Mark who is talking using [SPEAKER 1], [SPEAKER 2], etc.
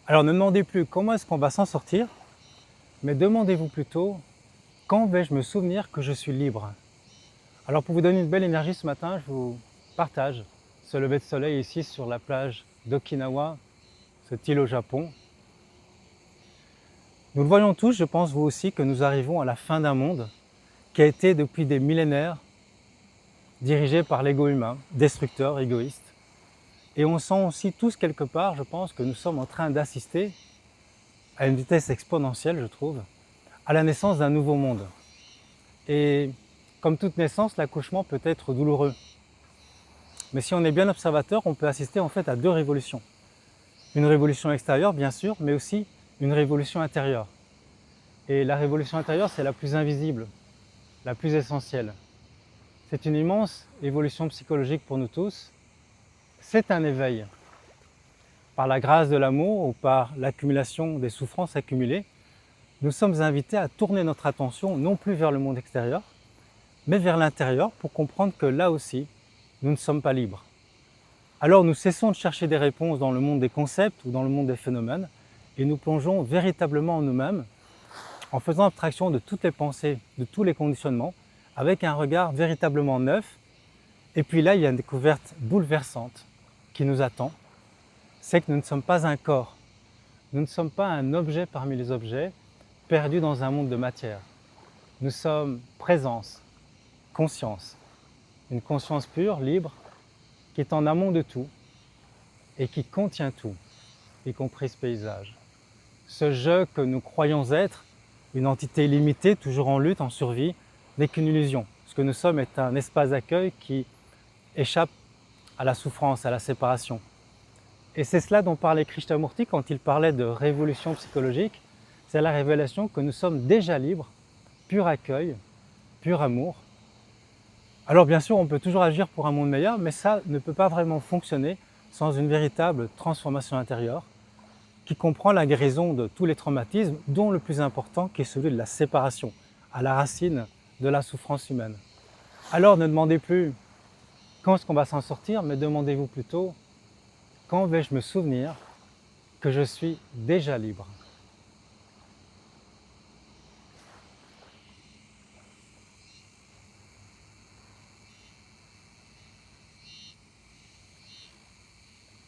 [SPEAKER 1] Alors ne demandez plus comment est-ce qu'on va s'en sortir, mais demandez-vous plutôt quand vais-je me souvenir que je suis libre. Alors pour vous donner une belle énergie ce matin, je vous partage ce lever de soleil ici sur la plage d'Okinawa, cette île au Japon. Nous le voyons tous, je pense vous aussi, que nous arrivons à la fin d'un monde qui a été depuis des millénaires dirigé par l'ego humain, destructeur, égoïste. Et on sent aussi tous quelque part, je pense, que nous sommes en train d'assister à une vitesse exponentielle, je trouve, à la naissance d'un nouveau monde. Et comme toute naissance, l'accouchement peut être douloureux. Mais si on est bien observateur, on peut assister en fait à deux révolutions. Une révolution extérieure, bien sûr, mais aussi une révolution intérieure. Et la révolution intérieure, c'est la plus invisible, la plus essentielle. C'est une immense évolution psychologique pour nous tous. C'est un éveil. Par la grâce de l'amour ou par l'accumulation des souffrances accumulées, nous sommes invités à tourner notre attention non plus vers le monde extérieur, mais vers l'intérieur pour comprendre que là aussi, nous ne sommes pas libres. Alors nous cessons de chercher des réponses dans le monde des concepts ou dans le monde des phénomènes et nous plongeons véritablement en nous-mêmes en faisant abstraction de toutes les pensées, de tous les conditionnements, avec un regard véritablement neuf. Et puis là, il y a une découverte bouleversante qui nous attend, c'est que nous ne sommes pas un corps, nous ne sommes pas un objet parmi les objets, perdu dans un monde de matière. Nous sommes présence, conscience, une conscience pure, libre, qui est en amont de tout et qui contient tout, y compris ce paysage. Ce je que nous croyons être, une entité limitée, toujours en lutte, en survie, n'est qu'une illusion. Ce que nous sommes est un espace d'accueil qui échappe à la souffrance, à la séparation. Et c'est cela dont parlait Krishnamurti quand il parlait de révolution psychologique. C'est la révélation que nous sommes déjà libres, pur accueil, pur amour. Alors bien sûr, on peut toujours agir pour un monde meilleur, mais ça ne peut pas vraiment fonctionner sans une véritable transformation intérieure qui comprend la guérison de tous les traumatismes, dont le plus important qui est celui de la séparation, à la racine de la souffrance humaine. Alors ne demandez plus quand est-ce qu'on va s'en sortir, mais demandez-vous plutôt quand vais-je me souvenir que je suis déjà libre.